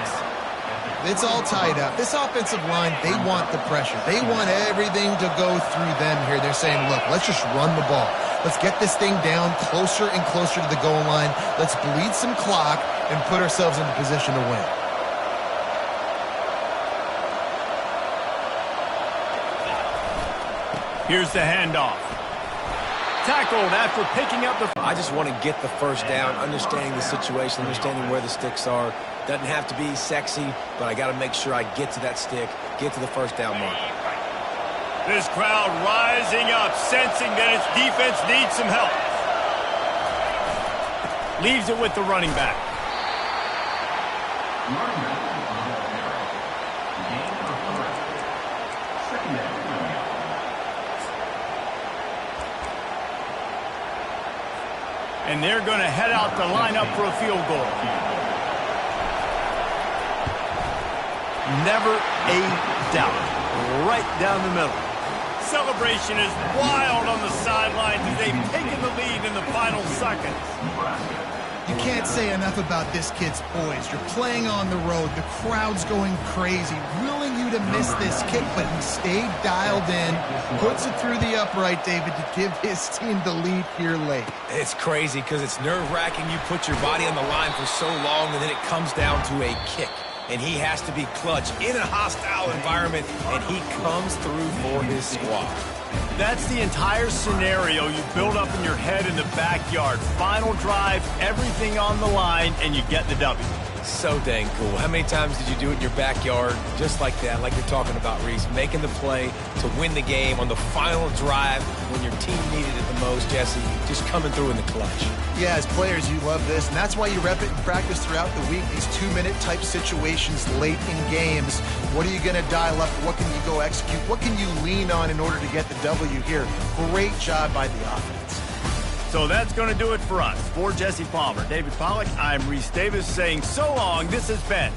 It's all tied up. This offensive line, they want the pressure. They want everything to go through them here. They're saying, look, let's just run the ball. Let's get this thing down closer and closer to the goal line. Let's bleed some clock and put ourselves into position to win. Here's the handoff. Tackled after picking up the... I just want to get the first down, understanding the situation, understanding where the sticks are. Doesn't have to be sexy, but I got to make sure I get to that stick, get to the first down mark. This crowd rising up, sensing that its defense needs some help. Leaves it with the running back. And they're going to head out to line up for a field goal. Never a doubt. Right down the middle. Celebration is wild on the sidelines as they've taken the lead in the final seconds. You can't say enough about this kid's poise. You're playing on the road. The crowd's going crazy, willing you to miss this kick, but he stayed dialed in, puts it through the upright, David, to give his team the lead here late. It's crazy because it's nerve-wracking. You put your body on the line for so long, and then it comes down to a kick. And he has to be clutch in a hostile environment, and he comes through for his squad. That's the entire scenario you build up in your head in the backyard. Final drive, everything on the line, and you get the W. So dang cool. How many times did you do it in your backyard just like that, like you're talking about, Reese, making the play to win the game on the final drive when your team needed it the most, Jesse, just coming through in the clutch. Yeah, as players, you love this, and that's why you rep it in practice throughout the week, these 2-minute type situations late in games. What are you going to dial up? What can you go execute? What can you lean on in order to get the W here? Great job by the offense. So that's going to do it for us. For Jesse Palmer, David Pollack, I'm Reese Davis saying so long. This has been